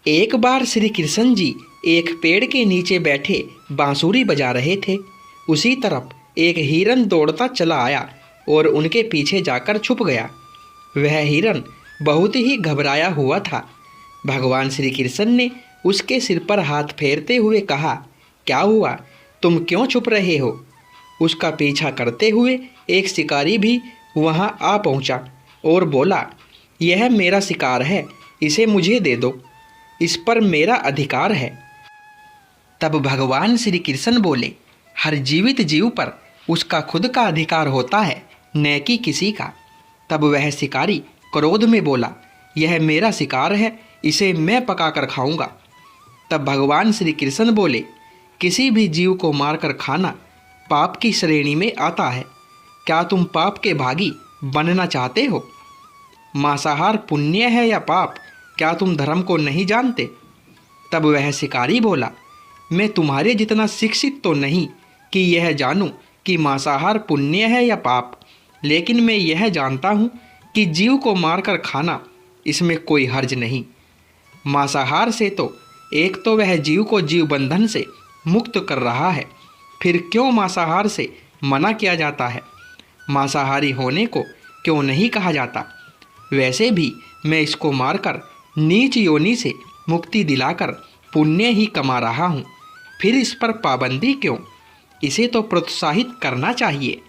एक बार श्री कृष्ण जी एक पेड़ के नीचे बैठे बांसुरी बजा रहे थे। उसी तरफ एक हिरन दौड़ता चला आया और उनके पीछे जाकर छुप गया। वह हिरन बहुत ही घबराया हुआ था। भगवान श्री कृष्ण ने उसके सिर पर हाथ फेरते हुए कहा, क्या हुआ, तुम क्यों छुप रहे हो? उसका पीछा करते हुए एक शिकारी भी वहां आ पहुंचा और बोला, यह मेरा शिकार है, इसे मुझे दे दो, इस पर मेरा अधिकार है। तब भगवान श्री कृष्ण बोले, हर जीवित जीव पर उसका खुद का अधिकार होता है, न कि किसी का। तब वह शिकारी क्रोध में बोला, यह मेरा शिकार है, इसे मैं पकाकर खाऊंगा। तब भगवान श्री कृष्ण बोले, किसी भी जीव को मारकर खाना पाप की श्रेणी में आता है। क्या तुम पाप के भागी बनना चाहते हो? मांसाहार पुण्य है या पाप, क्या तुम धर्म को नहीं जानते? तब वह शिकारी बोला, मैं तुम्हारे जितना शिक्षित तो नहीं कि यह जानूं कि मांसाहार पुण्य है या पाप, लेकिन मैं यह जानता हूँ कि जीव को मारकर खाना, इसमें कोई हर्ज नहीं। मांसाहार से तो एक तो वह जीव को जीव बंधन से मुक्त कर रहा है, फिर क्यों मांसाहार से मना किया जाता है? मांसाहारी होने को क्यों नहीं कहा जाता? वैसे भी मैं इसको मारकर नीच योनि से मुक्ति दिलाकर पुण्य ही कमा रहा हूँ, फिर इस पर पाबंदी क्यों? इसे तो प्रोत्साहित करना चाहिए।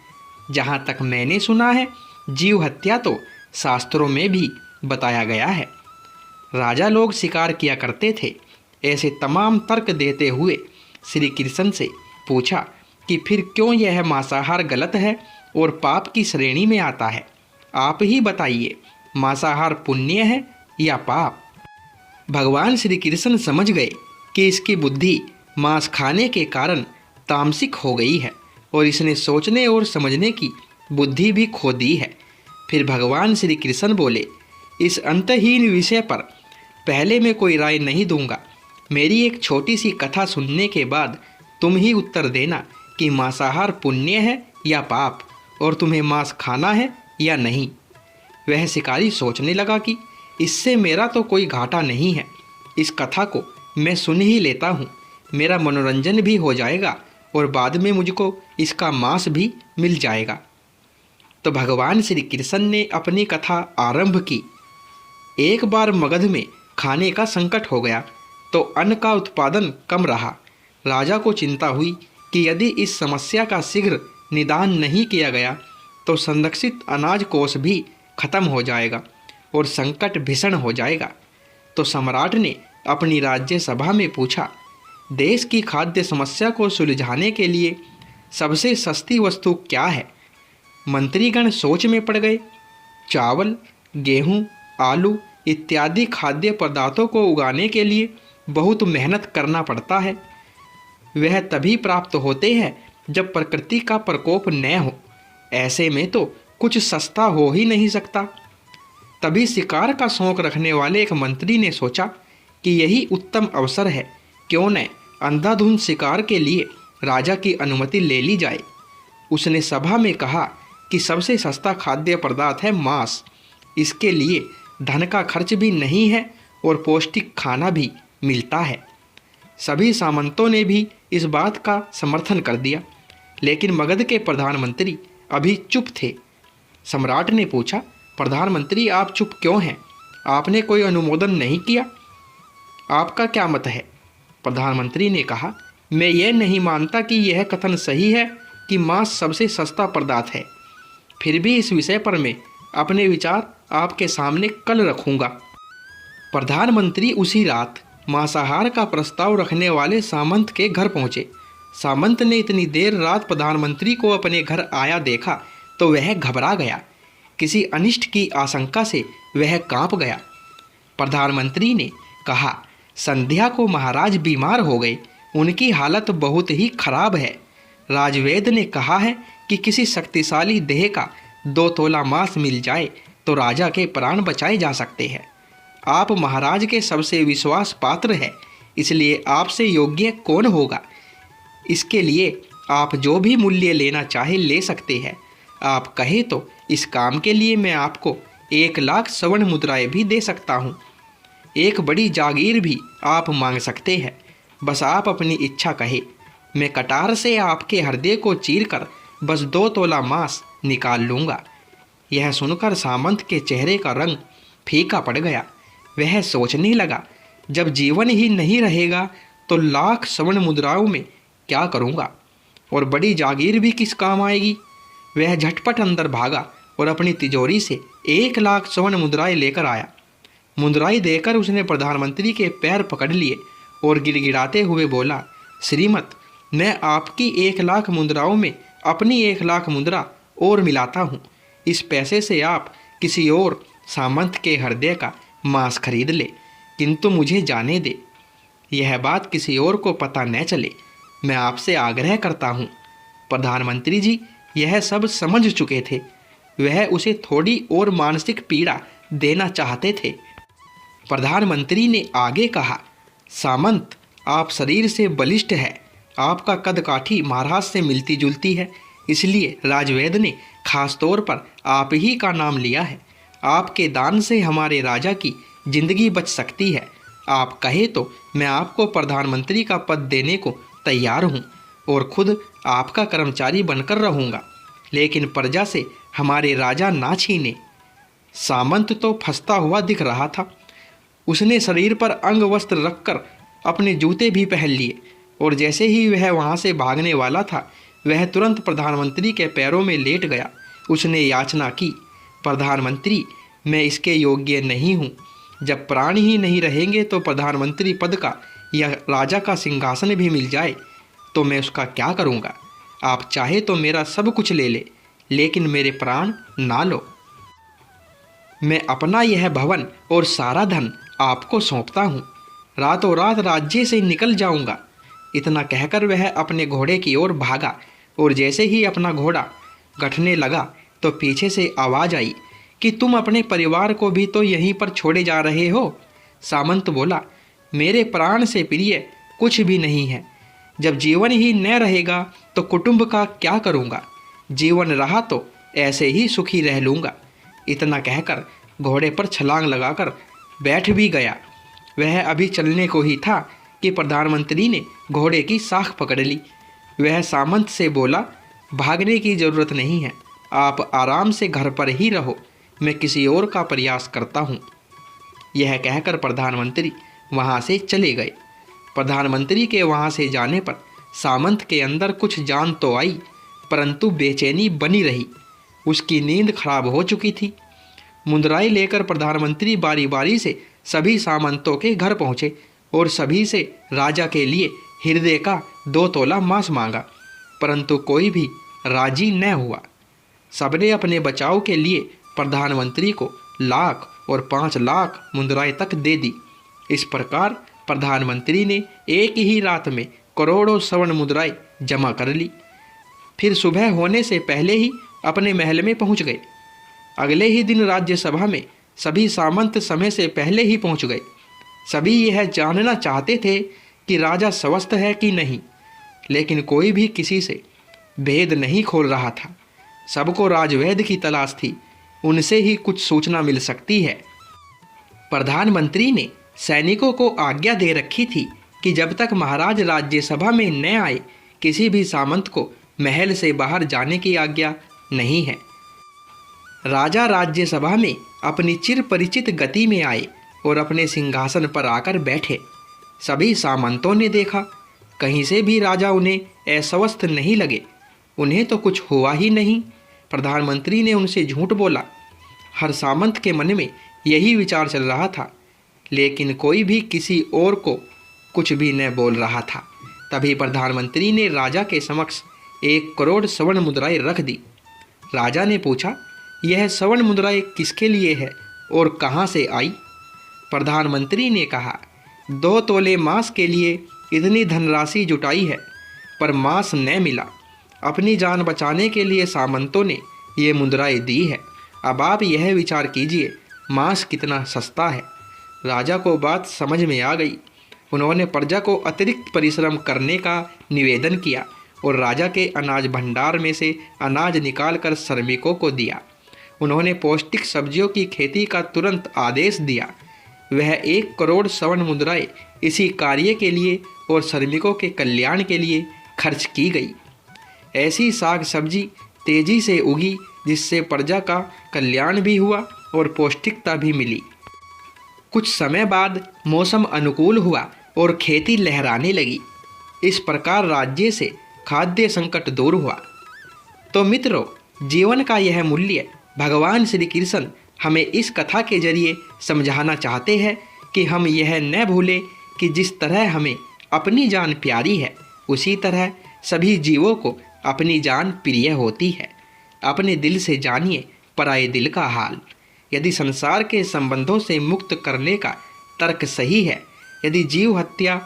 जहाँ तक मैंने सुना है, जीव हत्या तो शास्त्रों में भी बताया गया है। राजा लोग शिकार किया करते थे। ऐसे तमाम तर्क देते हुए श्री कृष्ण से पूछा कि फिर क्यों यह मांसाहार गलत है और पाप की श्रेणी में आता है? आप ही बताइए, मांसाहार पुण्य है या पाप? भगवान श्री कृष्ण समझ गए कि इसकी बुद्धि मांस खाने के कारण तामसिक हो गई है और इसने सोचने और समझने की बुद्धि भी खो दी है। फिर भगवान श्री कृष्ण बोले, इस अंतहीन विषय पर पहले मैं कोई राय नहीं दूंगा। मेरी एक छोटी सी कथा सुनने के बाद तुम ही उत्तर देना कि मांसाहार पुण्य है या पाप, और तुम्हें मांस खाना है या नहीं। वह शिकारी सोचने लगा कि इससे मेरा तो कोई घाटा नहीं है, इस कथा को मैं सुन ही लेता हूँ, मेरा मनोरंजन भी हो जाएगा और बाद में मुझको इसका मांस भी मिल जाएगा। तो भगवान श्री कृष्ण ने अपनी कथा आरंभ की। एक बार मगध में खाने का संकट हो गया तो अन्न का उत्पादन कम रहा। राजा को चिंता हुई कि यदि इस समस्या का शीघ्र निदान नहीं किया गया तो संरक्षित अनाज कोष भी खत्म हो जाएगा और संकट भीषण हो जाएगा। तो सम्राट ने अपनी राज्य सभा में पूछा, देश की खाद्य समस्या को सुलझाने के लिए सबसे सस्ती वस्तु क्या है? मंत्रीगण सोच में पड़ गए। चावल, गेहूं, आलू इत्यादि खाद्य पदार्थों को उगाने के लिए बहुत मेहनत करना पड़ता है। वह तभी प्राप्त होते हैं जब प्रकृति का प्रकोप न हो। ऐसे में तो कुछ सस्ता हो ही नहीं सकता। तभी शिकार का शौक रखने वाले एक मंत्री ने सोचा कि यही उत्तम अवसर है, क्यों न अंधाधुंध शिकार के लिए राजा की अनुमति ले ली जाए। उसने सभा में कहा कि सबसे सस्ता खाद्य पदार्थ है मांस। इसके लिए धन का खर्च भी नहीं है और पौष्टिक खाना भी मिलता है। सभी सामंतों ने भी इस बात का समर्थन कर दिया, लेकिन मगध के प्रधानमंत्री अभी चुप थे। सम्राट ने पूछा, प्रधानमंत्री आप चुप क्यों हैं? आपने कोई अनुमोदन नहीं किया, आपका क्या मत है? प्रधानमंत्री ने कहा, मैं ये नहीं मानता कि यह कथन सही है कि मांस सबसे सस्ता पदार्थ है। फिर भी इस विषय पर मैं अपने विचार आपके सामने कल रखूंगा। प्रधानमंत्री उसी रात मांसाहार का प्रस्ताव रखने वाले सामंत के घर पहुंचे। सामंत ने इतनी देर रात प्रधानमंत्री को अपने घर आया देखा तो वह घबरा गया। किसी अनिष्ट की आशंका से वह कांप गया। प्रधानमंत्री ने कहा, संध्या को महाराज बीमार हो गए, उनकी हालत बहुत ही खराब है। राजवेद ने कहा है कि किसी शक्तिशाली देह का 2 तोला मांस मिल जाए तो राजा के प्राण बचाए जा सकते हैं। आप महाराज के सबसे विश्वास पात्र हैं, इसलिए आपसे योग्य कौन होगा? इसके लिए आप जो भी मूल्य लेना चाहे ले सकते हैं। आप कहे तो इस काम के लिए मैं आपको 1 लाख स्वर्ण मुद्राएं भी दे सकता हूँ। एक बड़ी जागीर भी आप मांग सकते हैं, बस आप अपनी इच्छा कहे। मैं कटार से आपके हृदय को चीरकर बस 2 तोला मांस निकाल लूँगा। यह सुनकर सामंत के चेहरे का रंग फीका पड़ गया। वह सोचने लगा, जब जीवन ही नहीं रहेगा तो लाख स्वर्ण मुद्राओं में क्या करूँगा, और बड़ी जागीर भी किस काम आएगी। वह झटपट अंदर भागा और अपनी तिजोरी से 1 लाख स्वर्ण मुद्राएं लेकर आया। मुद्राएं देकर उसने प्रधानमंत्री के पैर पकड़ लिए और गिड़गिड़ाते हुए बोला, श्रीमत, मैं आपकी 1 लाख मुद्राओं में अपनी 1 लाख मुद्रा और मिलाता हूँ। इस पैसे से आप किसी और सामंत के हृदय का मांस खरीद ले, किंतु मुझे जाने दे, यह बात किसी और को पता न चले। मैं आपसे आग्रह करता हूँ। प्रधानमंत्री जी यह सब समझ चुके थे। वह उसे थोड़ी और मानसिक पीड़ा देना चाहते थे। प्रधानमंत्री ने आगे कहा, सामंत, आप शरीर से बलिष्ठ है, आपका कद काठी महाराज से मिलती जुलती है, इसलिए राजवैद ने खास तौर पर आप ही का नाम लिया है। आपके दान से हमारे राजा की जिंदगी बच सकती है। आप कहे तो मैं आपको प्रधानमंत्री का पद देने को तैयार हूँ और खुद आपका कर्मचारी बनकर रहूँगा, लेकिन प्रजा से हमारे राजा ना छीने। सामंत तो फंसता हुआ दिख रहा था। उसने शरीर पर अंग वस्त्र रखकर अपने जूते भी पहन लिए और जैसे ही वह वहाँ से भागने वाला था, वह तुरंत प्रधानमंत्री के पैरों में लेट गया। उसने याचना की, प्रधानमंत्री, मैं इसके योग्य नहीं हूँ। जब प्राण ही नहीं रहेंगे तो प्रधानमंत्री पद का या राजा का सिंहासन भी मिल जाए तो मैं उसका क्या करूँगा। आप चाहे तो मेरा सब कुछ ले ले, लेकिन मेरे प्राण ना लो। मैं अपना यह भवन और सारा धन आपको सौंपता हूँ। रातों रात राज्य से निकल जाऊँगा। इतना कहकर वह अपने घोड़े की ओर भागा और जैसे ही अपना घोड़ा गठने लगा तो पीछे से आवाज़ आई कि तुम अपने परिवार को भी तो यहीं पर छोड़े जा रहे हो। सामंत बोला, मेरे प्राण से प्रिय कुछ भी नहीं है। जब जीवन ही न रहेगा तो कुटुंब का क्या करूँगा। जीवन रहा तो ऐसे ही सुखी रह लूँगा। इतना कहकर घोड़े पर छलांग लगाकर बैठ भी गया। वह अभी चलने को ही था कि प्रधानमंत्री ने घोड़े की साख पकड़ ली। वह सामंत से बोला, भागने की ज़रूरत नहीं है, आप आराम से घर पर ही रहो, मैं किसी और का प्रयास करता हूँ। यह कहकर प्रधानमंत्री वहाँ से चले गए। प्रधानमंत्री के वहाँ से जाने पर सामंत के अंदर कुछ जान तो आई, परंतु बेचैनी बनी रही। उसकी नींद खराब हो चुकी थी। मुद्राएं लेकर प्रधानमंत्री बारी बारी से सभी सामंतों के घर पहुँचे और सभी से राजा के लिए हृदय का 2 तोला मांस मांगा, परंतु कोई भी राजी न हुआ। सबने अपने बचाव के लिए प्रधानमंत्री को लाख और 5 लाख मुद्राएं तक दे दी। इस प्रकार प्रधानमंत्री ने एक ही रात में करोड़ों स्वर्ण मुद्राएं जमा कर ली। फिर सुबह होने से पहले ही अपने महल में पहुंच गए। अगले ही दिन राज्यसभा में सभी सामंत समय से पहले ही पहुंच गए। सभी यह जानना चाहते थे कि राजा स्वस्थ है कि नहीं, लेकिन कोई भी किसी से भेद नहीं खोल रहा था। सबको राजवैद की तलाश थी, उनसे ही कुछ सूचना मिल सकती है। प्रधानमंत्री ने सैनिकों को आज्ञा दे रखी थी कि जब तक महाराज राज्यसभा में न आए, किसी भी सामंत को महल से बाहर जाने की आज्ञा नहीं है। राजा राज्यसभा में अपनी चिर परिचित गति में आए और अपने सिंहासन पर आकर बैठे। सभी सामंतों ने देखा, कहीं से भी राजा उन्हें अस्वस्थ नहीं लगे। उन्हें तो कुछ हुआ ही नहीं। प्रधानमंत्री ने उनसे झूठ बोला। हर सामंत के मन में यही विचार चल रहा था, लेकिन कोई भी किसी और को कुछ भी न बोल रहा था। तभी प्रधानमंत्री ने राजा के समक्ष 1 करोड़ स्वर्ण मुद्राएं रख दी। राजा ने पूछा, यह स्वर्ण मुद्राएं किसके लिए है और कहाँ से आई? प्रधानमंत्री ने कहा, 2 तोले मांस के लिए इतनी धनराशि जुटाई है, पर मांस न मिला। अपनी जान बचाने के लिए सामंतों ने ये मुद्राएं दी है। अब आप यह विचार कीजिए, मांस कितना सस्ता है। राजा को बात समझ में आ गई। उन्होंने प्रजा को अतिरिक्त परिश्रम करने का निवेदन किया और राजा के अनाज भंडार में से अनाज निकालकर श्रमिकों को दिया। उन्होंने पौष्टिक सब्जियों की खेती का तुरंत आदेश दिया। वह 1 करोड़ स्वर्ण मुद्राएं इसी कार्य के लिए और श्रमिकों के कल्याण के लिए खर्च की गई। ऐसी साग सब्जी तेजी से उगी जिससे प्रजा का कल्याण भी हुआ और पौष्टिकता भी मिली। कुछ समय बाद मौसम अनुकूल हुआ और खेती लहराने लगी। इस प्रकार राज्य से खाद्य संकट दूर हुआ। तो मित्रों, जीवन का यह मूल्य भगवान श्री कृष्ण हमें इस कथा के जरिए समझाना चाहते हैं कि हम यह न भूलें कि जिस तरह हमें अपनी जान प्यारी है, उसी तरह सभी जीवों को अपनी जान प्रिय होती है। अपने दिल से जानिए पराये दिल का हाल। यदि संसार के संबंधों से मुक्त करने का तर्क सही है, यदि जीव हत्या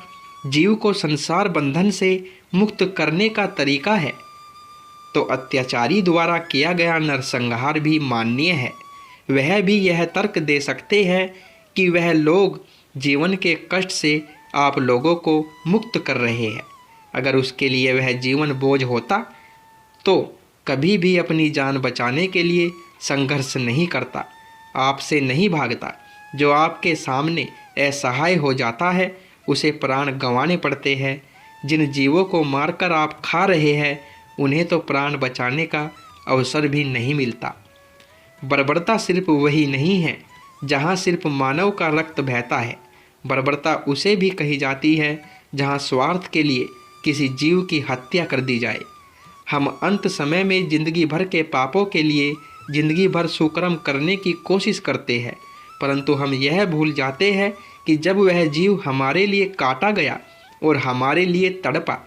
जीव को संसार बंधन से मुक्त करने का तरीका है, तो अत्याचारी द्वारा किया गया नरसंहार भी माननीय है। वह भी यह तर्क दे सकते हैं कि वह लोग जीवन के कष्ट से आप लोगों को मुक्त कर रहे हैं। अगर उसके लिए वह जीवन बोझ होता तो कभी भी अपनी जान बचाने के लिए संघर्ष नहीं करता, आपसे नहीं भागता। जो आपके सामने असहाय हो जाता है उसे प्राण गंवाने पड़ते हैं। जिन जीवों को मारकर आप खा रहे हैं उन्हें तो प्राण बचाने का अवसर भी नहीं मिलता। बर्बरता सिर्फ वही नहीं है जहाँ सिर्फ मानव का रक्त बहता है। बर्बरता उसे भी कही जाती है जहाँ स्वार्थ के लिए किसी जीव की हत्या कर दी जाए। हम अंत समय में जिंदगी भर के पापों के लिए जिंदगी भर सुकर्म करने की कोशिश करते हैं, परंतु हम यह भूल जाते हैं कि जब वह जीव हमारे लिए काटा गया और हमारे लिए तड़पा,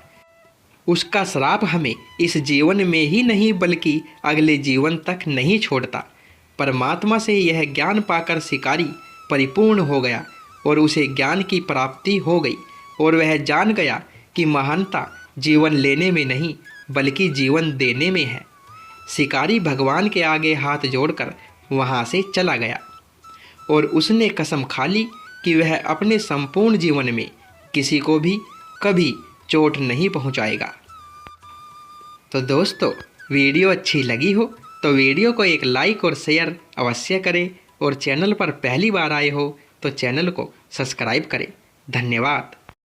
उसका श्राप हमें इस जीवन में ही नहीं बल्कि अगले जीवन तक नहीं छोड़ता। परमात्मा से यह ज्ञान पाकर शिकारी परिपूर्ण हो गया और उसे ज्ञान की प्राप्ति हो गई और वह जान गया कि महानता जीवन लेने में नहीं बल्कि जीवन देने में है। शिकारी भगवान के आगे हाथ जोड़कर वहाँ से चला गया और उसने कसम खा ली कि वह अपने संपूर्ण जीवन में किसी को भी कभी चोट नहीं पहुँचाएगा। तो दोस्तों, वीडियो अच्छी लगी हो तो वीडियो को एक लाइक और शेयर अवश्य करें और चैनल पर पहली बार आए हो तो चैनल को सब्सक्राइब करें। धन्यवाद।